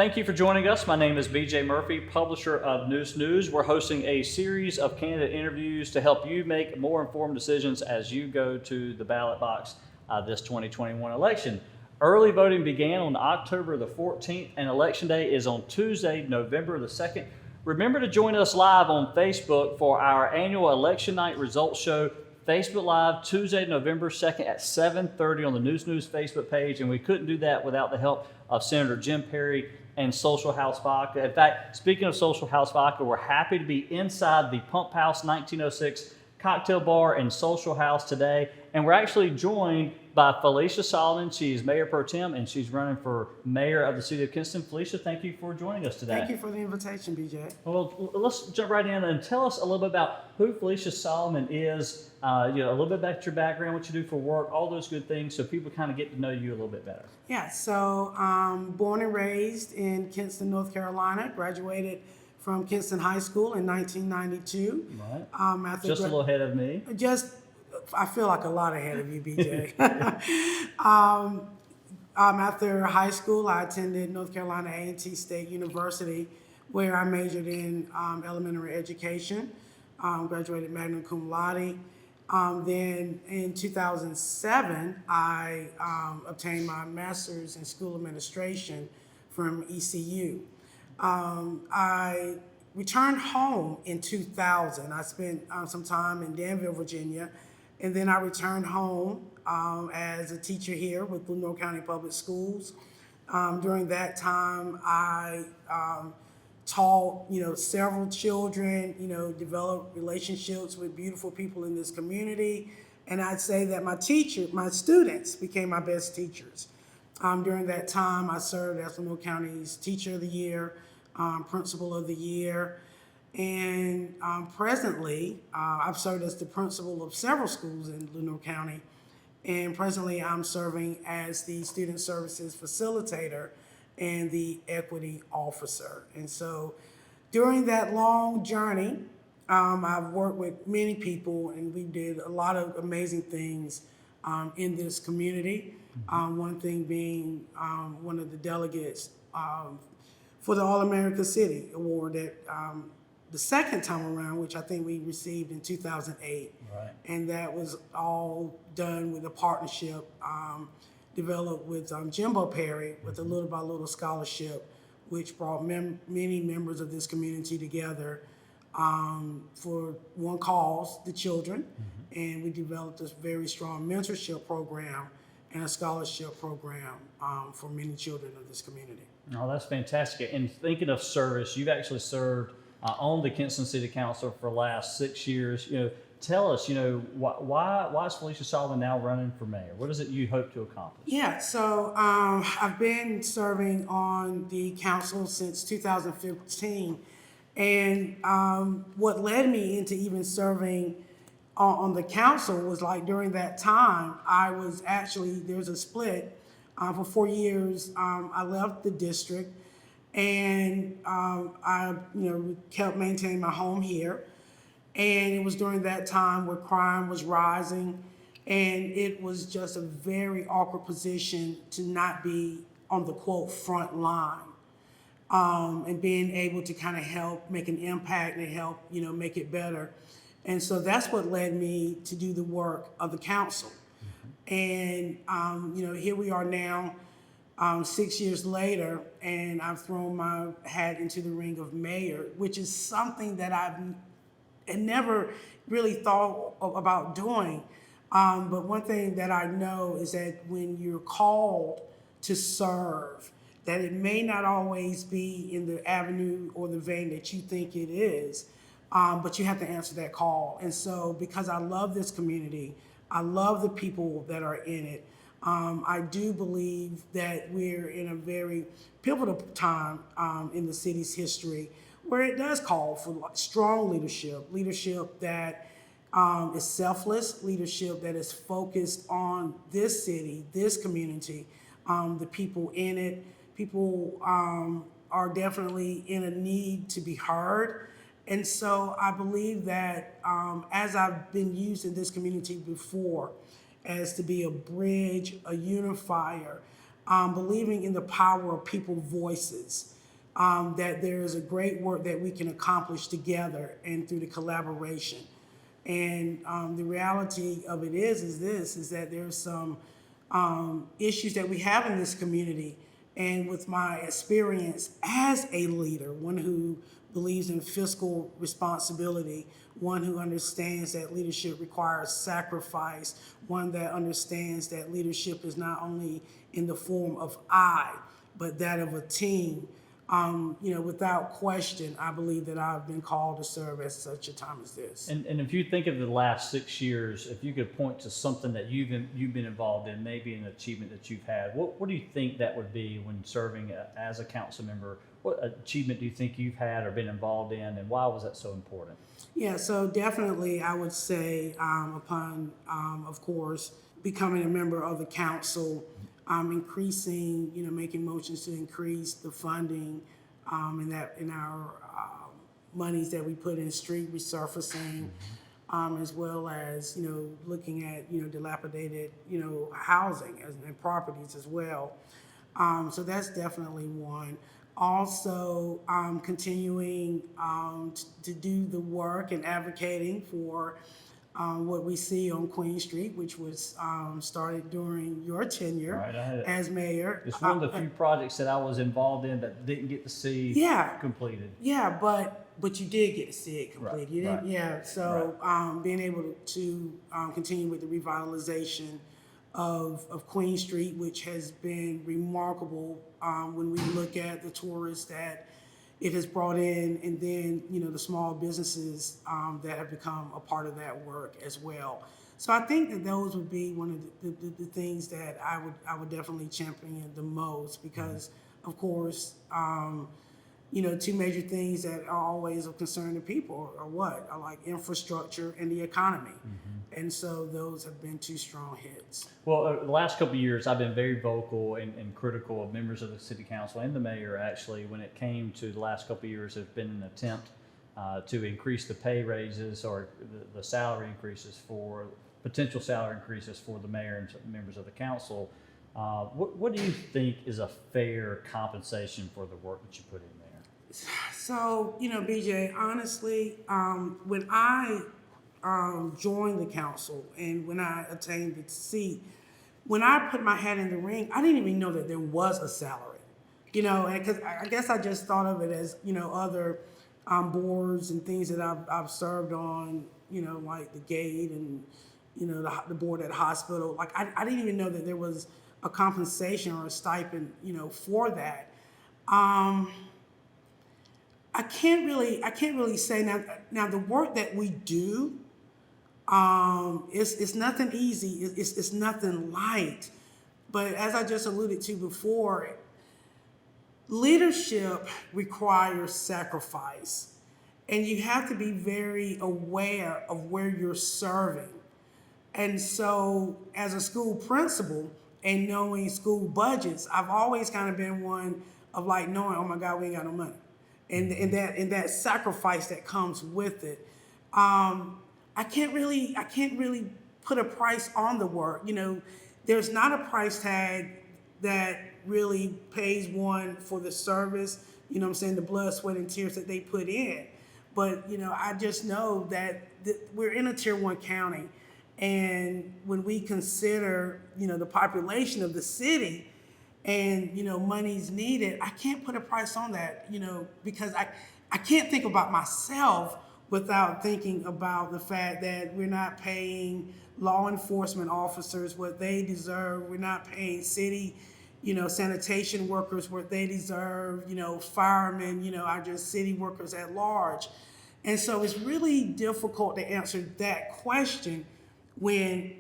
Thank you for joining us. My name is BJ Murphy, publisher of Neuse. We're hosting a series of candidate interviews to help you make more informed decisions as you go to the ballot box this 2021 election. Early voting began on October the 14th, and Election Day is on Tuesday, November the 2nd. Remember to join us live on Facebook for our annual Election Night Results Show, Facebook Live, Tuesday, November 2nd at 7:30 on the Neuse Facebook page, and we couldn't do that without the help of Senator Jim Perry and Social House Vodka. In fact, speaking of Social House Vodka, we're happy to be inside the Pump House 1906 Cocktail Bar and Social House today, and we're actually joined by Felicia Solomon. She's Mayor Pro Tem, and she's running for Mayor of the City of Kinston. Felicia, thank you for joining us today. Thank you for the invitation, BJ. Well, let's jump right in and tell us a little bit about who Felicia Solomon is, a little bit about your background, what you do for work, all those good things, so people kind of get to know you a little bit better. Yeah, so born and raised in Kinston, North Carolina, graduated from Kinston High School in 1992. Right. Just a little ahead of me. I feel like a lot ahead of you, BJ. After high school, I attended North Carolina A&T State University, where I majored in elementary education, graduated magna cum laude. Then in 2007, I obtained my master's in school administration from ECU. I returned home in 2000. I spent some time in Danville, Virginia, and then I returned home as a teacher here with Lenoir County Public Schools. During that time, I taught, several children, developed relationships with beautiful people in this community. And I'd say that my students became my best teachers. During that time, I served as Lenoir County's Teacher of the Year, Principal of the Year. And presently, I've served as the principal of several schools in Lenoir County. And presently, I'm serving as the Student Services Facilitator and the Equity Officer. And so during that long journey, I've worked with many people, and we did a lot of amazing things in this community. One thing being one of the delegates for the All-America City Award that the second time around, which I think we received in 2008. Right. And that was all done with a partnership developed with Jimbo Perry with the Little by Little Scholarship, which brought many members of this community together for one cause, the children. And we developed this very strong mentorship program and a scholarship program for many children of this community. Oh, that's fantastic. And thinking of service, you've actually served on the Kinston City Council for the last 6 years. Tell us, why is Felicia Solomon now running for mayor? What is it you hope to accomplish? Yeah, so I've been serving on the council since 2015. And what led me into even serving on the council was like during that time, there's a split. For 4 years, I left the district, and I kept maintaining my home here. And it was during that time where crime was rising, and it was just a very awkward position to not be on the quote front line, and being able to kind of help make an impact and help make it better. And so that's what led me to do the work of the council. And here we are now, 6 years later, and I've thrown my hat into the ring of mayor, which is something that I've never really thought about doing. But one thing that I know is that when you're called to serve, that it may not always be in the avenue or the vein that you think it is, but you have to answer that call. And so because I love this community, I love the people that are in it, I do believe that we're in a very pivotal time in the city's history where it does call for strong leadership that is selfless, leadership that is focused on this city, this community, the people in it. People are definitely in a need to be heard. And so I believe that as I've been used in this community before, as to be a bridge, a unifier, believing in the power of people's voices, that there is a great work that we can accomplish together and through the collaboration. And the reality of it is that there's some issues that we have in this community. And with my experience as a leader, one who believes in fiscal responsibility, one who understands that leadership requires sacrifice, one that understands that leadership is not only in the form of I, but that of a team. Without question, I believe that I've been called to serve at such a time as this. And if you think of the last 6 years, if you could point to something that you've been involved in, maybe an achievement that you've had, what do you think that would be when serving as a council member? What achievement do you think you've had or been involved in, and why was that so important? Yeah, so definitely I would say upon, of course, becoming a member of the council, increasing, making motions to increase the funding in our monies that we put in street resurfacing, as well as, looking at, dilapidated, housing and properties as well. So that's definitely one. Also, continuing to do the work and advocating for what we see on Queen Street, which was started during your tenure as mayor. It's one of the few projects that I was involved in that didn't get to see completed. Yeah, but you did get to see it completed. Right, You didn't, right. yeah. So being able to continue with the revitalization of Queen Street, which has been remarkable when we look at the tourists that it has brought in, and then the small businesses that have become a part of that work as well. So I think that those would be one of the things that I would definitely champion the most, because of course two major things that are always of concern to people are like infrastructure and the economy. And so those have been two strong hits. Well, the last couple of years, I've been very vocal and critical of members of the city council and the mayor, actually, when it came to the last couple of years. There's been an attempt to increase the pay raises or the salary increases potential salary increases for the mayor and members of the council. What do you think is a fair compensation for the work that you put in there? So, BJ, honestly, when I joined the council and when I attained the seat, when I put my hat in the ring, I didn't even know that there was a salary, and because I guess I just thought of it as, other boards and things that I've served on, like the gate and, the board at the hospital. Like, I didn't even know that there was a compensation or a stipend, for that. I can't really say now the work that we do, it's nothing easy. It's nothing light. But as I just alluded to before, leadership requires sacrifice, and you have to be very aware of where you're serving. And so as a school principal and knowing school budgets, I've always kind of been one of like knowing, oh my God, we ain't got no money. And that sacrifice that comes with it. I can't really put a price on the work. There's not a price tag that really pays one for the service, the blood, sweat, and tears that they put in. But, I just know that we're in a tier 1 county. And when we consider, the population of the city and, money's needed, I can't put a price on that, because I can't think about myself without thinking about the fact that we're not paying law enforcement officers what they deserve. We're not paying city, sanitation workers what they deserve, firemen, our just city workers at large. And so it's really difficult to answer that question when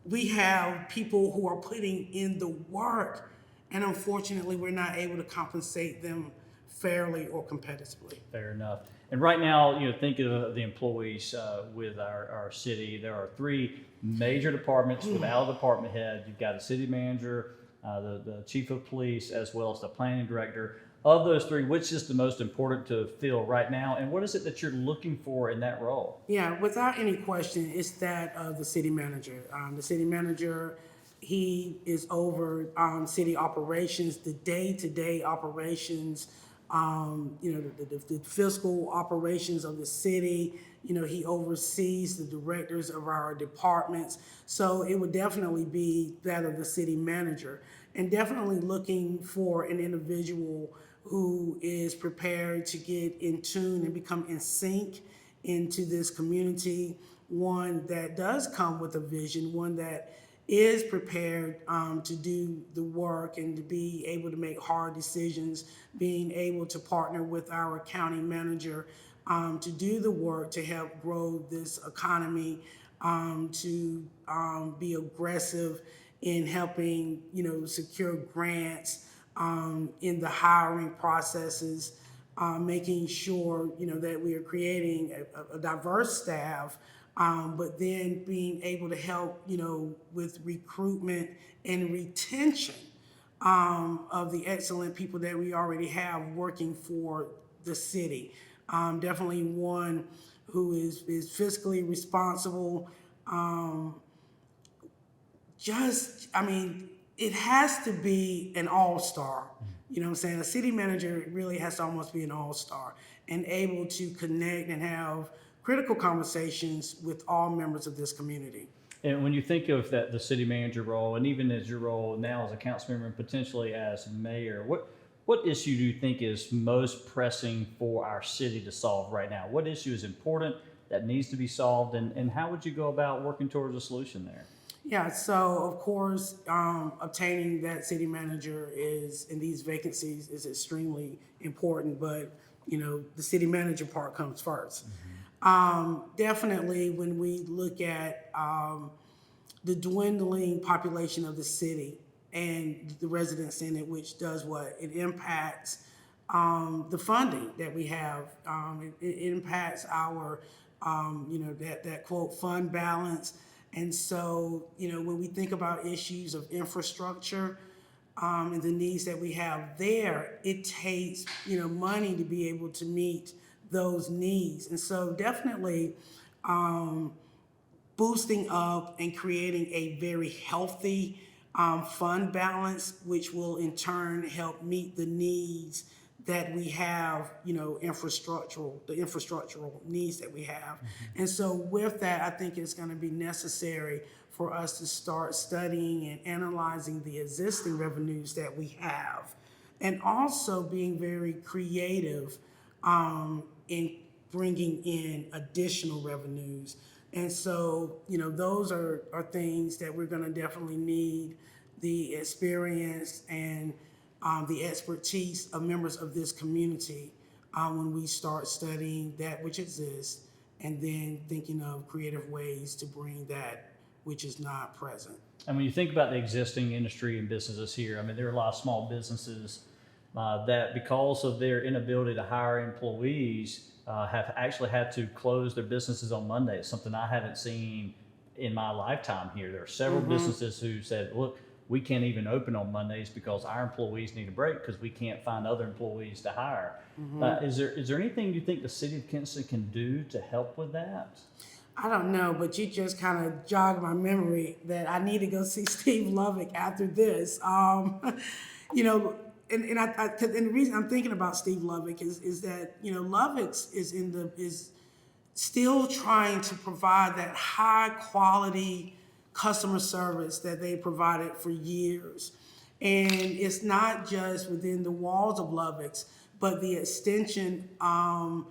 we have people who are putting in the work, and unfortunately we're not able to compensate them fairly or competitively. Fair enough. And right now, think of the employees with our city. There are 3 major departments without a department head. You've got a city manager, the chief of police, as well as the planning director. Of those 3, which is the most important to fill right now, and what is it that you're looking for in that role? Yeah, without any question, it's that of the city manager. The city manager he is over city operations, the day-to-day operations, the fiscal operations of the city. He oversees the directors of our departments. So it would definitely be that of the city manager, and definitely looking for an individual who is prepared to get in tune and become in sync into this community, one that does come with a vision, one that is prepared to do the work and to be able to make hard decisions, being able to partner with our county manager to do the work to help grow this economy, to be aggressive in helping, secure grants in the hiring processes, making sure, that we are creating a diverse staff, but then being able to help, with recruitment and retention of the excellent people that we already have working for the city. Definitely one who is fiscally responsible. It has to be an all-star. You know what I'm saying? A city manager really has to almost be an all-star and able to connect and have critical conversations with all members of this community. And when you think of that, the city manager role, and even as your role now as a council member and potentially as mayor, what issue do you think is most pressing for our city to solve right now? What issue is important that needs to be solved, and how would you go about working towards a solution there? Yeah, so of course, obtaining that city manager and these vacancies is extremely important, but the city manager part comes first. Definitely when we look at the dwindling population of the city and the residents in it, which does what? It impacts the funding that we have. It impacts our, that quote fund balance. And so, when we think about issues of infrastructure and the needs that we have there, it takes, money to be able to meet those needs. And so definitely boosting up and creating a very healthy fund balance, which will in turn help meet the needs that we have, the infrastructural needs that we have. And so with that, I think it's going to be necessary for us to start studying and analyzing the existing revenues that we have, and also being very creative in bringing in additional revenues. And so, those are things that we're going to definitely need the experience and the expertise of members of this community when we start studying that which exists, and then thinking of creative ways to bring that which is not present. And when you think about the existing industry and businesses here, there are a lot of small businesses that, because of their inability to hire employees, have actually had to close their businesses on Monday. It's something I haven't seen in my lifetime here. There are several businesses who said, look, we can't even open on Mondays because our employees need a break because we can't find other employees to hire. Is there anything you think the city of Kinston can do to help with that? I don't know, but you just kind of jogged my memory that I need to go see Steve Lovick after this. And the reason I'm thinking about Steve Lovick is that Lovick's is still trying to provide that high quality customer service that they provided for years, and it's not just within the walls of Lovick's, but the extension of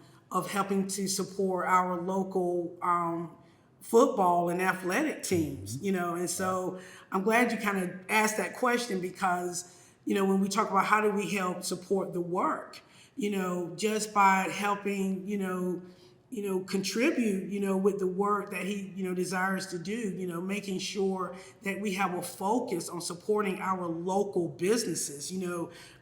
helping to support our local football and athletic teams. And so I'm glad you kind of asked that question, because when we talk about how do we help support the work, just by helping, contribute, with the work that he, desires to do, making sure that we have a focus on supporting our local businesses.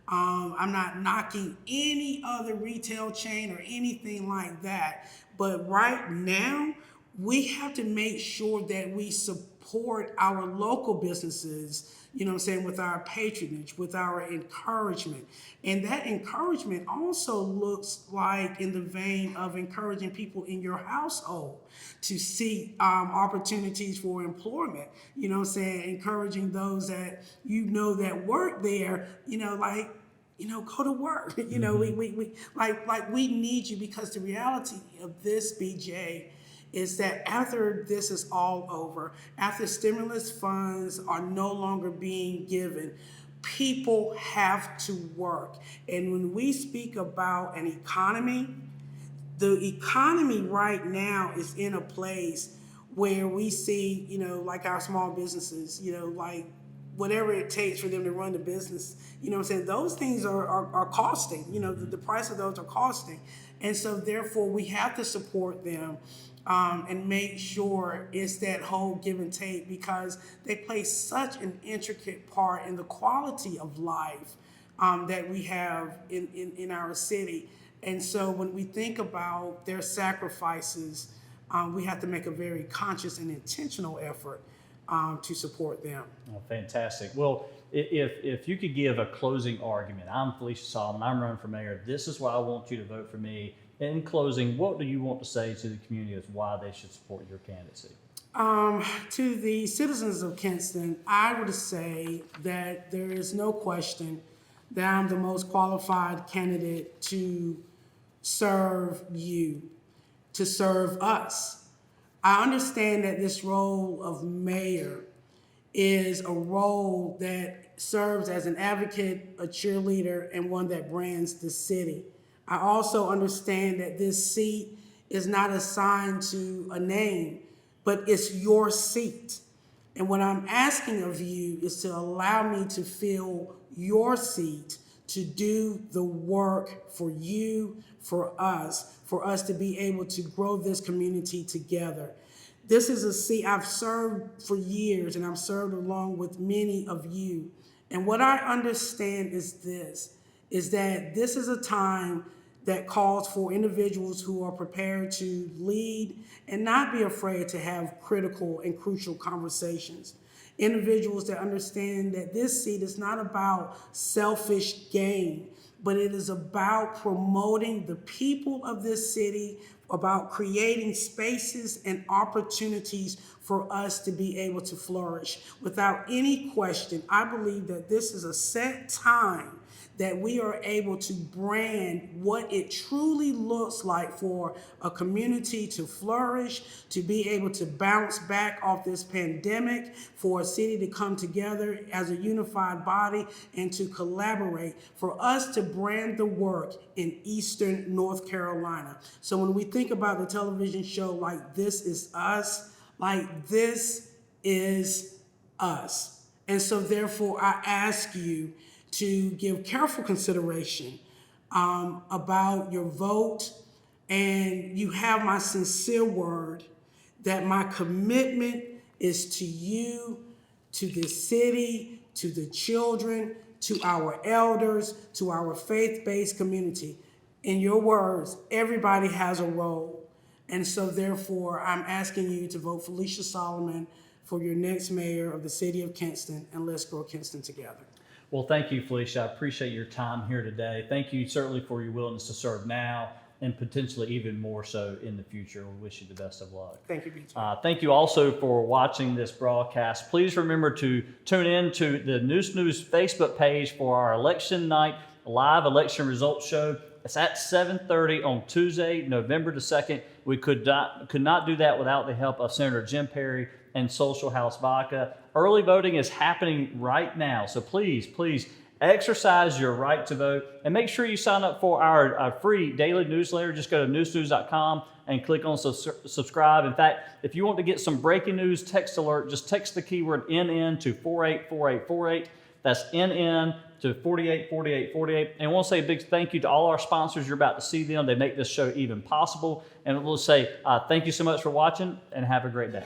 I'm not knocking any other retail chain or anything like that, but right now we have to make sure that we support support our local businesses, you know what I'm saying, with our patronage, with our encouragement. And that encouragement also looks like in the vein of encouraging people in your household to seek opportunities for employment, you know what I'm saying, encouraging those that you know that work there, you know, like, you know, go to work. You know, we we need you, because the reality of this, BJ, is that after this is all over, after stimulus funds are no longer being given, people have to work. And when we speak about an economy, the economy right now is in a place where we see, you know, like our small businesses, you know, like whatever it takes for them to run the business, you know what I'm saying? Those things are costing, you know, the price of those are costing. And so therefore we have to support them and make sure it's that whole give and take, because they play such an intricate part in the quality of life that we have in our city. And so when we think about their sacrifices, we have to make a very conscious and intentional effort to support them. Oh, fantastic. Well, if you could give a closing argument, I'm Felicia Solomon, I'm running for mayor, this is why I want you to vote for me. In closing, what do you want to say to the community as why they should support your candidacy? To the citizens of Kinston, I would say that there is no question that I'm the most qualified candidate to serve you, to serve us. I understand that this role of mayor is a role that serves as an advocate, a cheerleader, and one that brands the city. I also understand that this seat is not assigned to a name, but it's your seat. And what I'm asking of you is to allow me to fill your seat, to do the work for you, for us to be able to grow this community together. This is a seat I've served for years, and I've served along with many of you. And what I understand is that this is a time that calls for individuals who are prepared to lead and not be afraid to have critical and crucial conversations. Individuals that understand that this seat is not about selfish gain, but it is about promoting the people of this city, about creating spaces and opportunities for us to be able to flourish. Without any question, I believe that this is a set time that we are able to brand what it truly looks like for a community to flourish, to be able to bounce back off this pandemic, for a city to come together as a unified body and to collaborate, for us to brand the work in Eastern North Carolina. So when we think about the television show like This Is Us, like this is us. And so therefore I ask you to give careful consideration about your vote, and you have my sincere word that my commitment is to you, to the city, to the children, to our elders, to our faith-based community. In your words, everybody has a role. And so therefore, I'm asking you to vote Felicia Solomon for your next mayor of the City of Kinston, and let's grow Kinston together. Well, thank you, Felicia. I appreciate your time here today. Thank you certainly for your willingness to serve now and potentially even more so in the future. We wish you the best of luck. Thank you, BJ. Thank you also for watching this broadcast. Please remember to tune in to the Neuse Facebook page for our election night live election results show. It's at 7:30 on Tuesday, November the 2nd. We could not do that without the help of Senator Jim Perry and Social House Vodka. Early voting is happening right now, so please exercise your right to vote, and make sure you sign up for our free daily newsletter. Just go to newsnews.com and click on subscribe. In fact, if you want to get some breaking news text alert, just text the keyword NN to 484848. That's NN to 484848. And I want to say a big thank you to all our sponsors. You're about to see them. They make this show even possible. And we'll say thank you so much for watching, and have a great day.